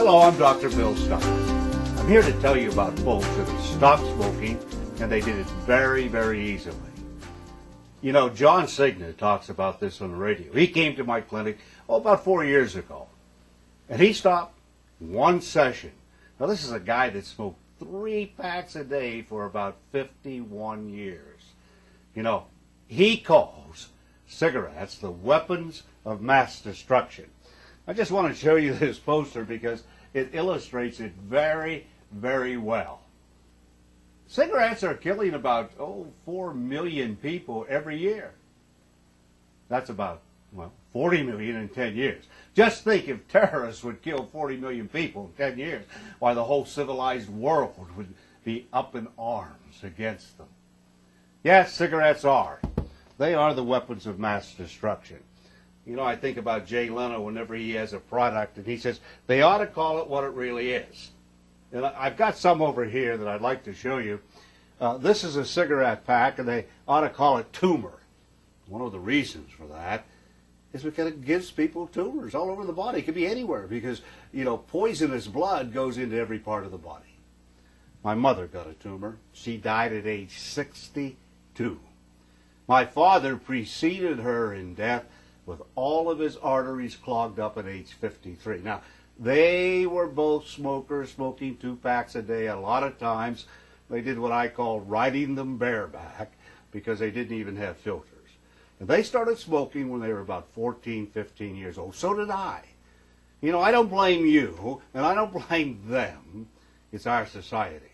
Hello, I'm Dr. Bill Stiles. I'm here to tell you about folks that have stopped smoking, and they did it very, very easily. You know, John Cigna talks about this on the radio. He came to my clinic, about 4 years ago, and he stopped one session. Now, this is a guy that smoked 3 packs a day for about 51 years. You know, he calls cigarettes the weapons of mass destruction. I just want to show you this poster because it illustrates it very, very well. Cigarettes are killing about 4 million people every year. That's about 40 million in 10 years. Just think if terrorists would kill 40 million people in 10 years, why the whole civilized world would be up in arms against them. Yes, cigarettes are. They are the weapons of mass destruction. You know, I think about Jay Leno whenever he has a product and he says, they ought to call it what it really is. And I've got some over here that I'd like to show you. This is a cigarette pack and they ought to call it tumor. One of the reasons for that is because it gives people tumors all over the body. It could be anywhere because, you know, poisonous blood goes into every part of the body. My mother got a tumor. She died at age 62. My father preceded her in death with all of his arteries clogged up at age 53. Now, they were both smokers, smoking 2 packs a day. A lot of times, they did what I call riding them bareback because they didn't even have filters. And they started smoking when they were about 14, 15 years old. So did I. You know, I don't blame you, and I don't blame them. It's our society.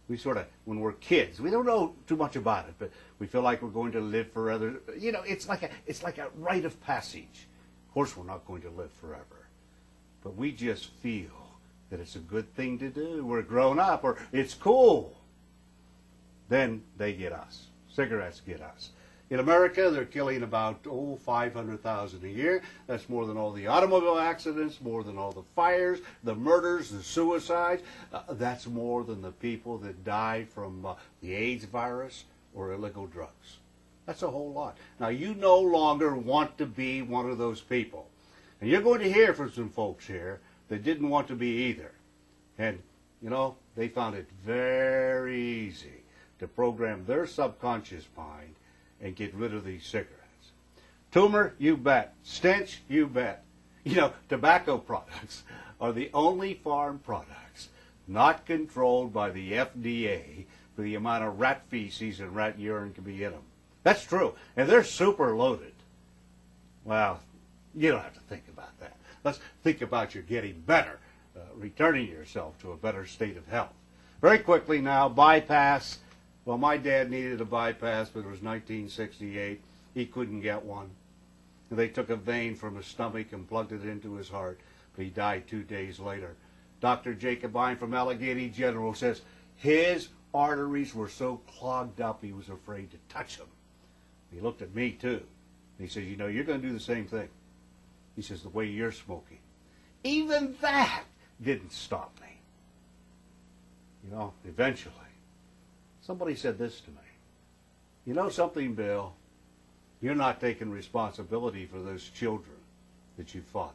We sort of, when we're kids, we don't know too much about it, but we feel like we're going to live forever. You know, it's like a rite of passage. Of course, we're not going to live forever, but we just feel that it's a good thing to do. We're grown up, or it's cool. Then they get us. Cigarettes get us. In America, they're killing about 500,000 a year. That's more than all the automobile accidents, more than all the fires, the murders, the suicides. That's more than the people that die from the AIDS virus or illegal drugs. That's a whole lot. Now, you no longer want to be one of those people. And you're going to hear from some folks here that didn't want to be either. And, you know, they found it very easy to program their subconscious mind and get rid of these cigarettes. Tumor, you bet. Stench, you bet. You know, tobacco products are the only farm products not controlled by the FDA for the amount of rat feces and rat urine can be in them. That's true. And they're super loaded. Well, you don't have to think about that. Let's think about you getting better, returning yourself to a better state of health. Very quickly now, bypass. Well, my dad needed a bypass, but it was 1968. He couldn't get one. And they took a vein from his stomach and plugged it into his heart, but he died 2 days later. Dr. Jacobine from Allegheny General says his arteries were so clogged up he was afraid to touch them. He looked at me, too. And he says, you know, you're going to do the same thing. He says, the way you're smoking. Even that didn't stop me. You know, eventually. Somebody said this to me. You know something, Bill? You're not taking responsibility for those children that you fathered.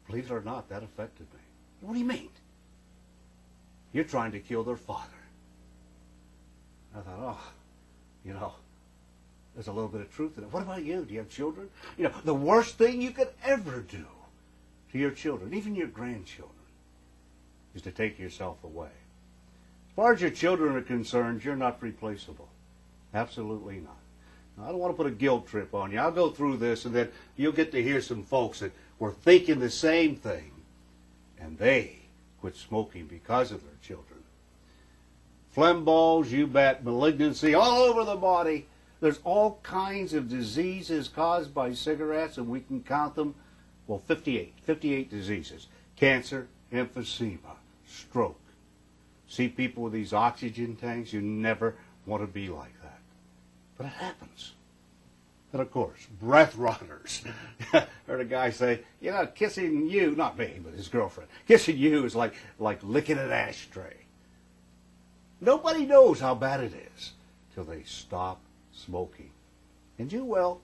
Believe it or not, that affected me. What do you mean? You're trying to kill their father. I thought, you know, there's a little bit of truth in it. What about you? Do you have children? You know, the worst thing you could ever do to your children, even your grandchildren, is to take yourself away. As far as your children are concerned, you're not replaceable. Absolutely not. Now, I don't want to put a guilt trip on you. I'll go through this, and then you'll get to hear some folks that were thinking the same thing, and they quit smoking because of their children. Phlegm balls, you bet, malignancy all over the body. There's all kinds of diseases caused by cigarettes, and we can count them. Well, 58 diseases. Cancer, emphysema, stroke. See people with these oxygen tanks, you never want to be like that. But it happens. And of course, breath runners. Heard a guy say, you know, kissing you, not me, but his girlfriend, kissing you is like licking an ashtray. Nobody knows how bad it is till they stop smoking. And you will.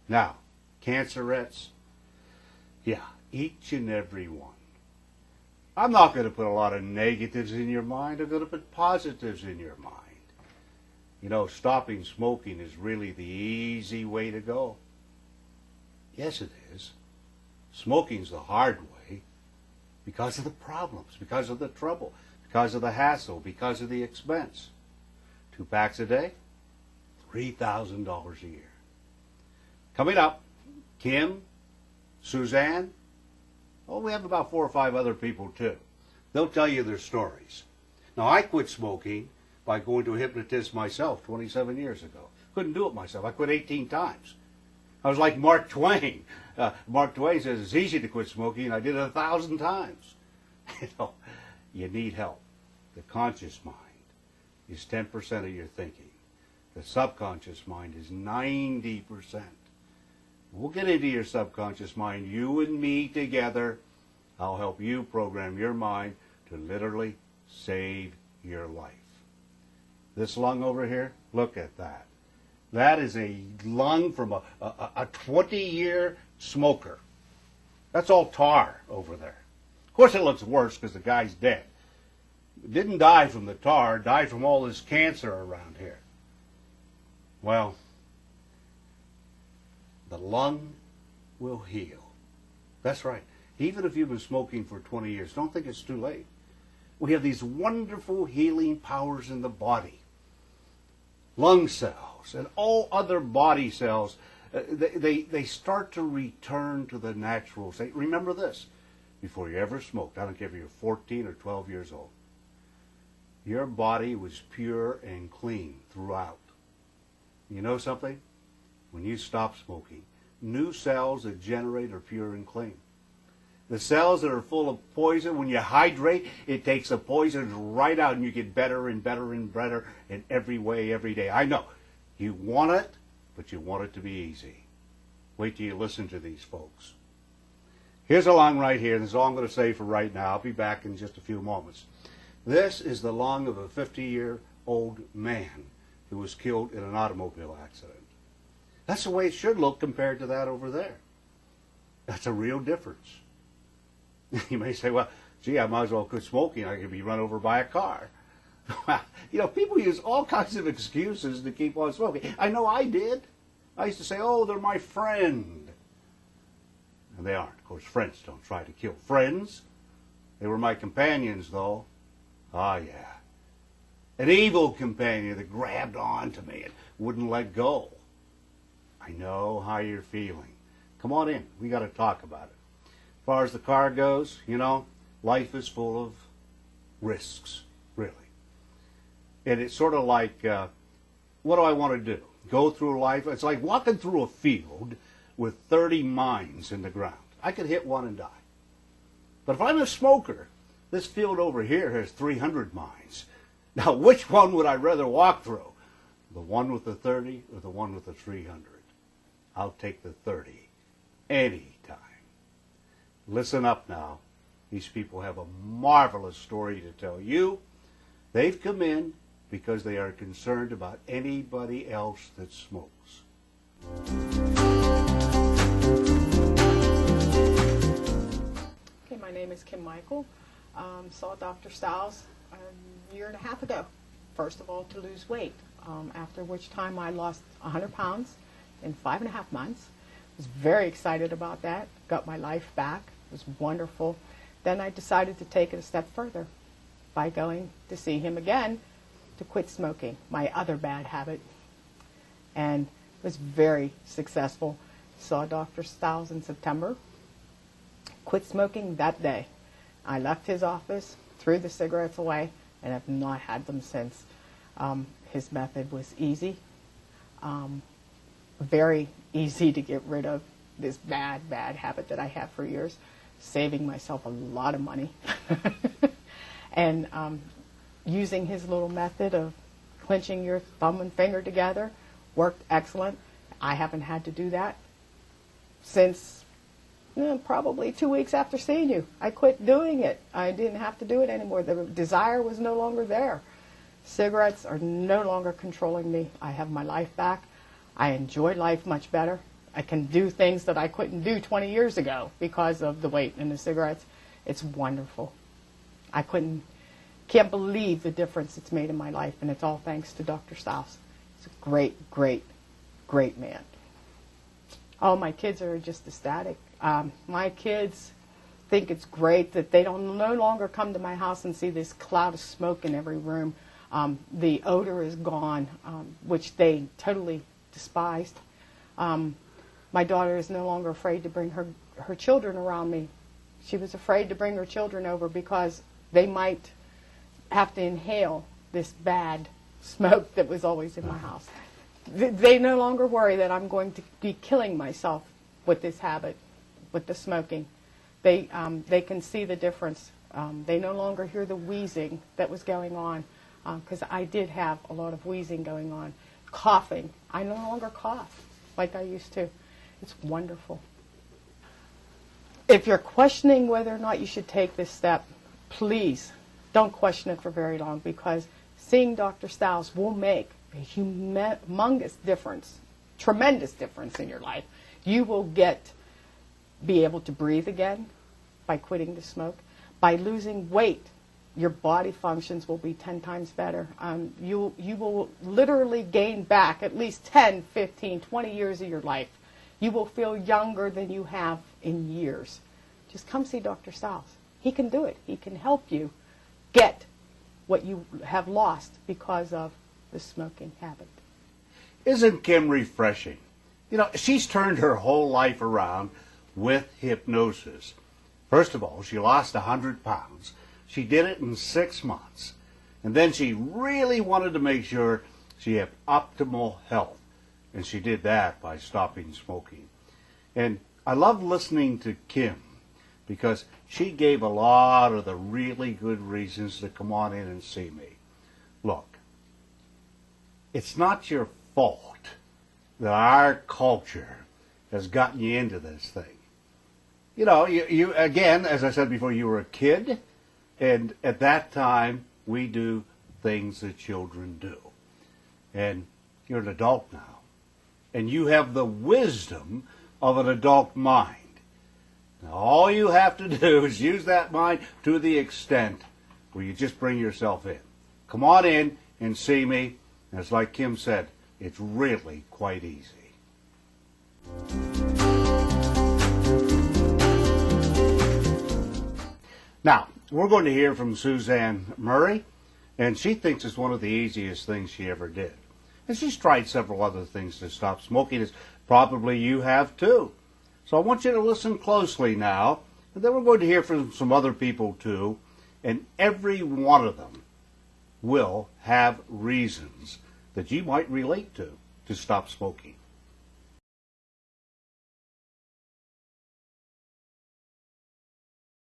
Now, cancerettes, yeah, each and every one. I'm not going to put a lot of negatives in your mind. I'm going to put positives in your mind. You know, stopping smoking is really the easy way to go. Yes, it is. Smoking's the hard way because of the problems, because of the trouble, because of the hassle, because of the expense. 2 packs a day, $3,000 a year. Coming up, Kim, Suzanne, we have about 4 or 5 other people too. They'll tell you their stories. Now, I quit smoking by going to a hypnotist myself 27 years ago. Couldn't do it myself. I quit 18 times. I was like Mark Twain. Mark Twain says it's easy to quit smoking, and I did it 1,000 times. You need help. The conscious mind is 10% of your thinking. The subconscious mind is 90%. We'll get into your subconscious mind, you and me together. I'll help you program your mind to literally save your life. This lung over here, look at that. That is a lung from a 20-year smoker. That's all tar over there. Of course it looks worse because the guy's dead. Didn't die from the tar, died from all this cancer around here. Well, the lung will heal. That's right. Even if you've been smoking for 20 years, don't think it's too late. We have these wonderful healing powers in the body. Lung cells and all other body cells, they start to return to the natural state. Remember this, before you ever smoked, I don't care if you're 14 or 12 years old, your body was pure and clean throughout. You know something? When you stop smoking, new cells that generate are pure and clean. The cells that are full of poison, when you hydrate, it takes the poison right out and you get better and better and better in every way, every day. I know. You want it, but you want it to be easy. Wait till you listen to these folks. Here's a lung right here. This is all I'm going to say for right now. I'll be back in just a few moments. This is the lung of a 50-year-old man who was killed in an automobile accident. That's the way it should look compared to that over there. That's a real difference. You may say, well, gee, I might as well quit smoking. I could be run over by a car. You know, people use all kinds of excuses to keep on smoking. I know I did. I used to say, oh, they're my friend. And they aren't. Of course, friends don't try to kill friends. They were my companions, though. Ah, yeah. An evil companion that grabbed on to me and wouldn't let go. I know how you're feeling. Come on in. We got to talk about it. As far as the car goes, you know, life is full of risks, really. And it's sort of like, what do I want to do? Go through life? It's like walking through a field with 30 mines in the ground. I could hit one and die. But if I'm a smoker, this field over here has 300 mines. Now, which one would I rather walk through? The one with the 30 or the one with the 300? I'll take the 30 any time. Listen up now. These people have a marvelous story to tell you. They've come in because they are concerned about anybody else that smokes. Okay, my name is Kim Michael. Saw Dr. Stiles a year and a half ago. First of all, to lose weight, after which time I lost 100 pounds in 5.5 months. Was very excited about that. Got my life back. It was wonderful. Then I decided to take it a step further by going to see him again to quit smoking, my other bad habit. And was very successful. Saw Dr. Stiles in September. Quit smoking that day. I left his office, threw the cigarettes away, and have not had them since. His method was easy. Very easy to get rid of this bad habit that I have for years, saving myself a lot of money. And using his little method of clenching your thumb and finger together worked excellent. I haven't had to do that since probably 2 weeks after seeing you. I quit doing it. I didn't have to do it anymore. The desire was no longer there. Cigarettes are no longer controlling me. I have my life back. I enjoy life much better. I can do things that I couldn't do 20 years ago because of the weight and the cigarettes. It's wonderful. can't believe the difference it's made in my life, and it's all thanks to Dr. Stiles. He's a great, great, great man. Oh, my kids are just ecstatic. My kids think it's great that they don't no longer come to my house and see this cloud of smoke in every room. The odor is gone, which they totally despised. My daughter is no longer afraid to bring her children around me. She was afraid to bring her children over because they might have to inhale this bad smoke that was always in my house. They no longer worry that I'm going to be killing myself with this habit, with the smoking. They can see the difference. They no longer hear the wheezing that was going on, because I did have a lot of wheezing going on. Coughing. I no longer cough like I used to. It's wonderful. If you're questioning whether or not you should take this step, please don't question it for very long, because seeing Dr. Stiles will make a humongous difference, tremendous difference in your life. You will be able to breathe again by quitting the smoke. By losing weight, your body functions will be 10 times better. You will literally gain back at least 10, 15, 20 years of your life. You will feel younger than you have in years. Just come see Dr. Stiles. He can do it. He can help you get what you have lost because of the smoking habit. Isn't Kim refreshing? You know, she's turned her whole life around with hypnosis. First of all, she lost 100 pounds. She did it in 6 months. And then she really wanted to make sure she had optimal health. And she did that by stopping smoking. And I love listening to Kim because she gave a lot of the really good reasons to come on in and see me. Look, it's not your fault that our culture has gotten you into this thing. You know, you again, as I said before, you were a kid, and at that time, we do things that children do. And you're an adult now, and you have the wisdom of an adult mind. Now, all you have to do is use that mind to the extent where you just bring yourself in. Come on in and see me. And it's like Kim said, it's really quite easy. Now, we're going to hear from Suzanne Murray, and she thinks it's one of the easiest things she ever did. And she's tried several other things to stop smoking, as probably you have too. So I want you to listen closely now, and then we're going to hear from some other people too, and every one of them will have reasons that you might relate to stop smoking.